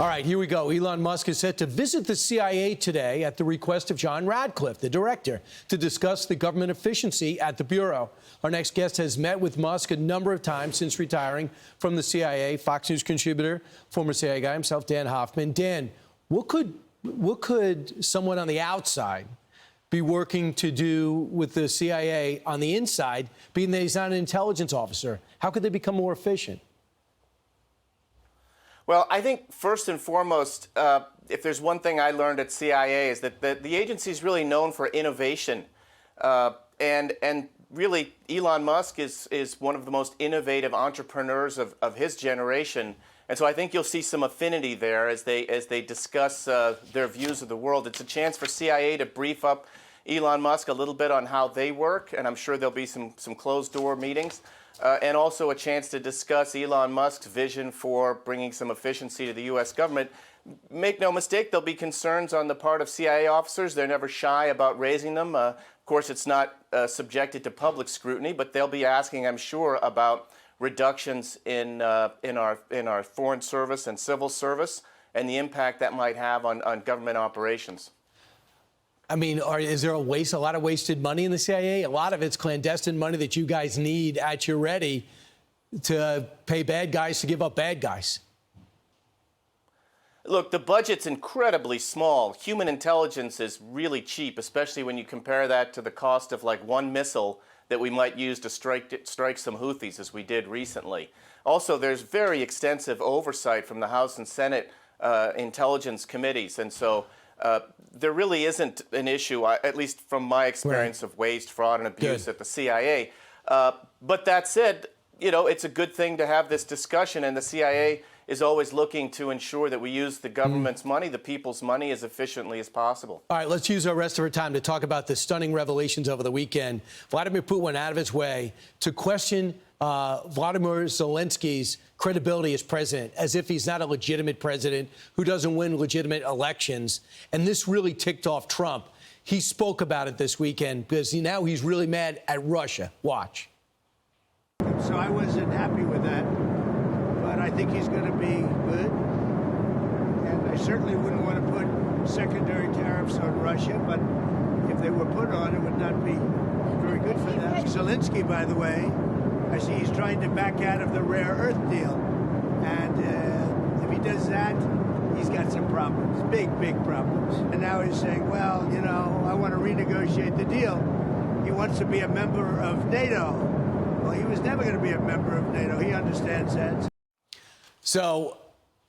All right, here we go. Elon Musk is set to visit the CIA today at the request of John Radcliffe, the director, to discuss the government efficiency at the Bureau. Our next guest has met with Musk a number of times since retiring from the CIA. Fox News contributor, former CIA guy himself, Dan Hoffman. Dan, what could someone on the outside be working to do with the CIA on the inside, being that he's not an intelligence officer? How could they become more efficient? Well, I think first and foremost, if there's one thing I learned at CIA is that the agency is really known for innovation. And really, Elon Musk is one of the most innovative entrepreneurs of his generation. And so I think you'll see some affinity there as they discuss their views of the world. It's a chance for CIA to brief up Elon Musk a little bit on how they work, and I'm sure there'll be some closed-door meetings. And also a chance to discuss Elon Musk's vision for bringing some efficiency to the U.S. government. Make no mistake, there'll be concerns on the part of CIA officers. They're never shy about raising them. Of course, it's not subjected to public scrutiny, but they'll be asking, I'm sure, about reductions in our foreign service and civil service and the impact that might have on government operations. I mean, is there a lot of wasted money in the CIA? A lot of it's clandestine money that you guys need at your ready to pay bad guys to give up bad guys. Look, the budget's incredibly small. Human intelligence is really cheap, especially when you compare that to the cost of like one missile that we might use to strike some Houthis, as we did recently. Also, there's very extensive oversight from the House and Senate intelligence committees, and so there really isn't an issue, at least from my experience, of waste, fraud, and abuse at the CIA. But that said, you know, it's a good thing to have this discussion, and the CIA is always looking to ensure that we use the government's money, the people's money, as efficiently as possible. All right, let's use our rest of our time to talk about the stunning revelations over the weekend. Vladimir Putin went out of his way to question Vladimir Zelensky's credibility as president, as if he's not a legitimate president who doesn't win legitimate elections. And this really ticked off Trump. He spoke about it this weekend because now he's really mad at Russia. Watch. So I wasn't happy with that, but I think he's going to be good. And I certainly wouldn't want to put secondary tariffs on Russia, but if they were put on, it would not be very good for them. Zelensky, by the way, I see he's trying to back out of the rare earth deal. And if he does that, he's got some problems, big problems. And now he's saying, well, you know, I want to renegotiate the deal. He wants to be a member of NATO. Well, he was never going to be a member of NATO. He understands that. So,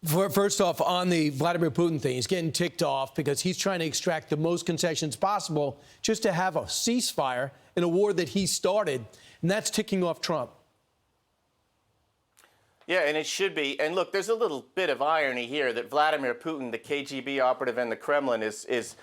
first off, on the Vladimir Putin thing, he's getting ticked off because he's trying to extract the most concessions possible just to have a ceasefire in a war that he started, and that's ticking off Trump. Yeah, and it should be. And look, there's a little bit of irony here that Vladimir Putin, the KGB operative in the Kremlin, is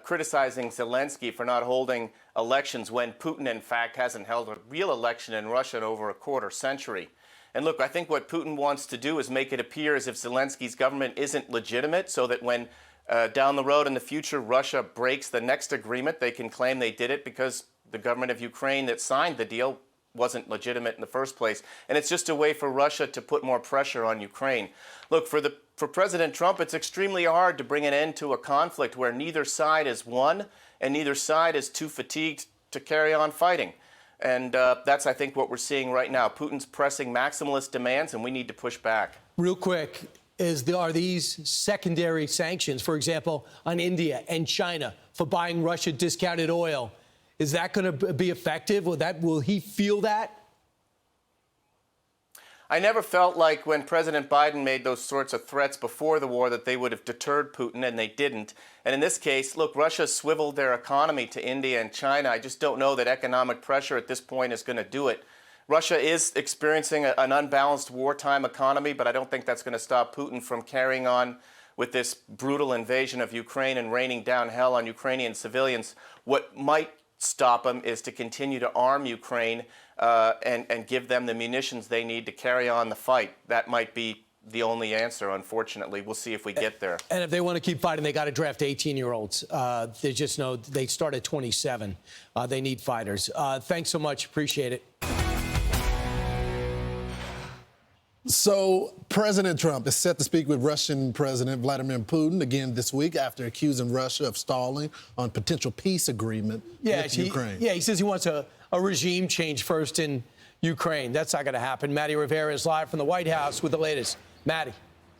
criticizing Zelensky for not holding elections when Putin, in fact, hasn't held a real election in Russia in over a quarter century. And look, I think what Putin wants to do is make it appear as if Zelensky's government isn't legitimate so that when down the road in the future Russia breaks the next agreement, they can claim they did it because the government of Ukraine that signed the deal wasn't legitimate in the first place. And it's just a way for Russia to put more pressure on Ukraine. Look, for President Trump, it's extremely hard to bring an end to a conflict where neither side has won and neither side is too fatigued to carry on fighting. And that's, I think, what we're seeing right now. Putin's pressing maximalist demands, and we need to push back. Real quick, are these secondary sanctions, for example, on India and China for buying Russia discounted oil, is that going to be effective? Will he feel that? I never felt like when President Biden made those sorts of threats before the war that they would have deterred Putin, and they didn't. And in this case, look, Russia swiveled their economy to India and China. I just don't know that economic pressure at this point is going to do it. Russia is experiencing an unbalanced wartime economy, but I don't think that's going to stop Putin from carrying on with this brutal invasion of Ukraine and raining down hell on Ukrainian civilians. What might stop him is to continue to arm Ukraine and give them the munitions they need to carry on the fight. That might be the only answer, unfortunately. We'll see if we get there. And if they want to keep fighting, they got to draft 18-year-olds. They just know they start at 27. They need fighters. Thanks so much. Appreciate it. So President Trump is set to speak with Russian President Vladimir Putin again this week after accusing Russia of stalling on potential peace agreement with Ukraine. Yeah, he says he wants a regime change first in Ukraine. That's not going to happen. Madeleine Rivera is live from the White House with the latest. Maddie.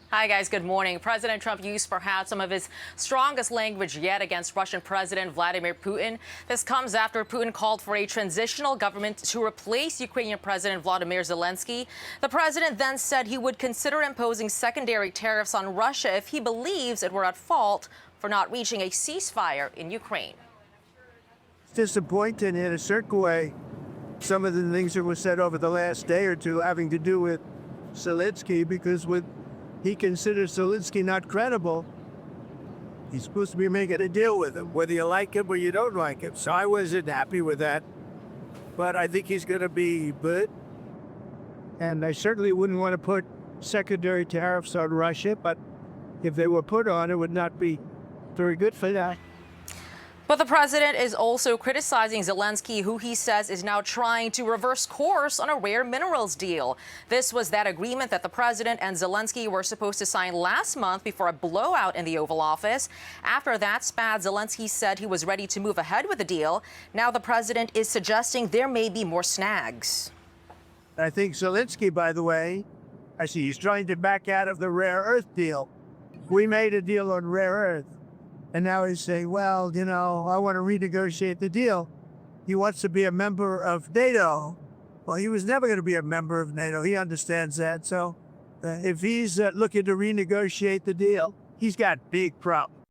Hi, guys. Good morning. President Trump used perhaps some of his strongest language yet against Russian President Vladimir Putin. This comes after Putin called for a transitional government to replace Ukrainian President Volodymyr Zelensky. The president then said he would consider imposing secondary tariffs on Russia if he believes it were at fault for not reaching a ceasefire in Ukraine. It's disappointing in a certain way, some of the things that were said over the last day or two having to do with Zelensky, because he considers Zelensky not credible. He's supposed to be making a deal with him, whether you like him or you don't like him. So I wasn't happy with that. But I think he's going to be good. And I certainly wouldn't want to put secondary tariffs on Russia, but if they were put on, it would not be very good for that. But the president is also criticizing Zelensky, who he says is now trying to reverse course on a rare minerals deal. This was that agreement that the president and Zelensky were supposed to sign last month before a blowout in the Oval Office. After that spat, Zelensky said he was ready to move ahead with the deal. Now the president is suggesting there may be more snags. I think Zelensky, by the way, I see he's trying to back out of the rare earth deal. We made a deal on rare earth. And now he's saying, well, you know, I want to renegotiate the deal. He wants to be a member of NATO. Well, he was never going to be a member of NATO. He understands that. So if he's looking to renegotiate the deal, he's got big problems.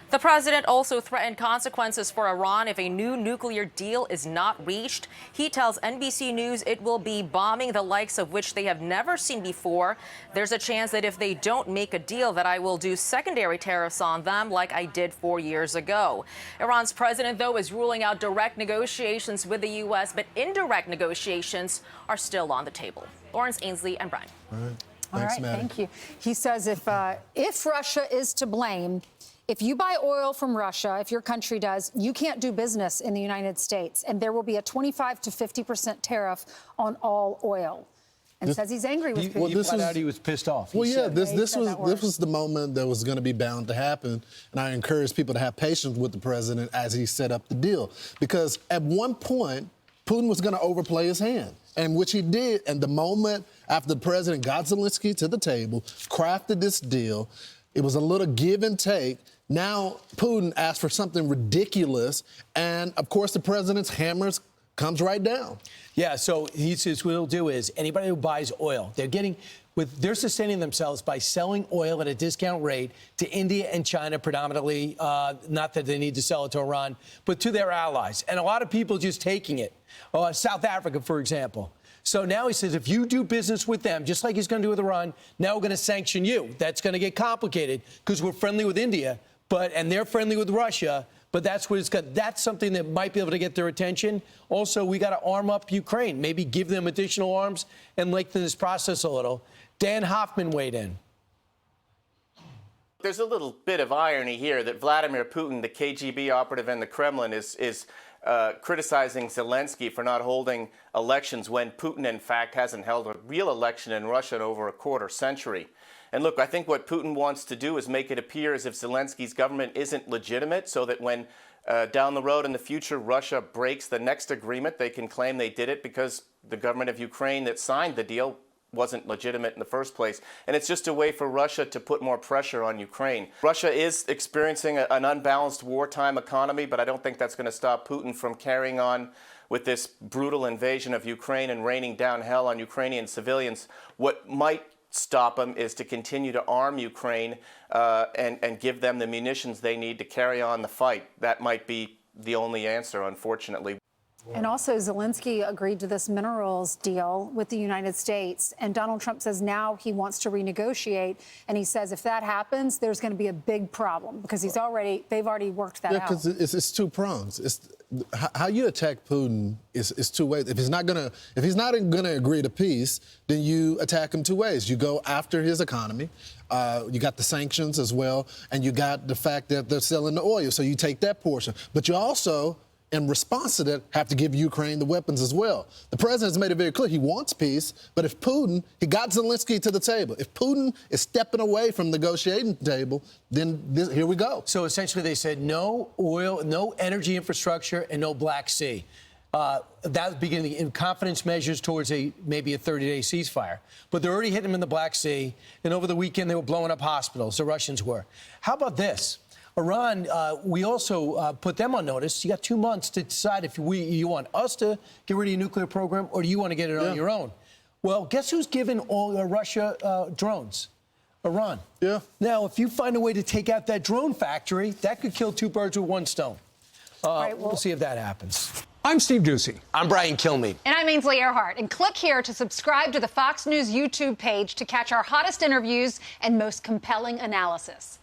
The president also threatened consequences for Iran if a new nuclear deal is not reached. He tells NBC News it will be bombing the likes of which they have never seen before. There's a chance that if they don't make a deal, that I will do secondary tariffs on them like I did 4 years ago. Iran's president, though, is ruling out direct negotiations with the U.S., but indirect negotiations are still on the table. Lawrence Ainsley and Brian. All right. All Thanks, right, Maddie. thank you. He says if Russia is to blame, if you buy oil from Russia, if your country does, you can't do business in the United States, and there will be a 25 to 50% tariff on all oil. And says he's angry with Putin. He flat out he was pissed off. Well, yeah, this was was the moment that was going to be bound to happen, and I encourage people to have patience with the president as he set up the deal, because at one point Putin was going to overplay his hand, and which he did. And the moment after the president got Zelensky to the table, crafted this deal, it was a little give and take. Now Putin asked for something ridiculous, and of course the president's hammers comes right down. Yeah, so he says what he'll do is anybody who buys oil, they're sustaining themselves by selling oil at a discount rate to India and China predominantly, not that they need to sell it to Iran, but to their allies. And a lot of people just taking it. South Africa, for example. So now he says if you do business with them, just like he's going to do with Iran, now we're going to sanction you. That's going to get complicated because we're friendly with India, and they're friendly with Russia. But that's what it's got. That's something that might be able to get their attention. Also, we got to arm up Ukraine, maybe give them additional arms and lengthen this process a little. Dan Hoffman weighed in. There's a little bit of irony here that Vladimir Putin, the KGB operative in the Kremlin, is criticizing Zelensky for not holding elections when Putin, in fact, hasn't held a real election in Russia in over a quarter century. And look, I think what Putin wants to do is make it appear as if Zelensky's government isn't legitimate, so that when down the road in the future Russia breaks the next agreement, they can claim they did it because the government of Ukraine that signed the deal wasn't legitimate in the first place. And it's just a way for Russia to put more pressure on Ukraine. Russia is experiencing an unbalanced wartime economy, but I don't think that's going to stop Putin from carrying on with this brutal invasion of Ukraine and raining down hell on Ukrainian civilians. What might stop him is to continue to arm Ukraine and give them the munitions they need to carry on the fight. That might be the only answer, unfortunately. And also, Zelensky agreed to this minerals deal with the United States. And Donald Trump says now he wants to renegotiate. And he says if that happens, there's going to be a big problem because they've already worked that out. Yeah, because it's two prongs. How you attack Putin is two ways. If he's not gonna agree to peace, then you attack him two ways. You go after his economy. You got the sanctions as well, and you got the fact that they're selling the oil. So you take that portion, but you also in response to that, have to give Ukraine the weapons as well. The president has made it very clear he wants peace, but if Putin, he got Zelensky to the table. If Putin is stepping away from the negotiating table, then here we go. So essentially they said no oil, no energy infrastructure, and no Black Sea. That would begin the confidence measures towards maybe a 30-day ceasefire. But they're already hitting them in the Black Sea, and over the weekend they were blowing up hospitals, the Russians were. How about this? Iran, we also put them on notice. You got 2 months to decide if you want us to get rid of your nuclear program or do you want to get it on your own. Well, guess who's giving all Russia drones? Iran. Yeah. Now, if you find a way to take out that drone factory, that could kill 2 birds with 1 stone. Right, we'll see if that happens. I'm Steve Doocy. I'm Brian Kilmeade. And I'm Ainsley Earhart. And click here to subscribe to the Fox News YouTube page to catch our hottest interviews and most compelling analysis.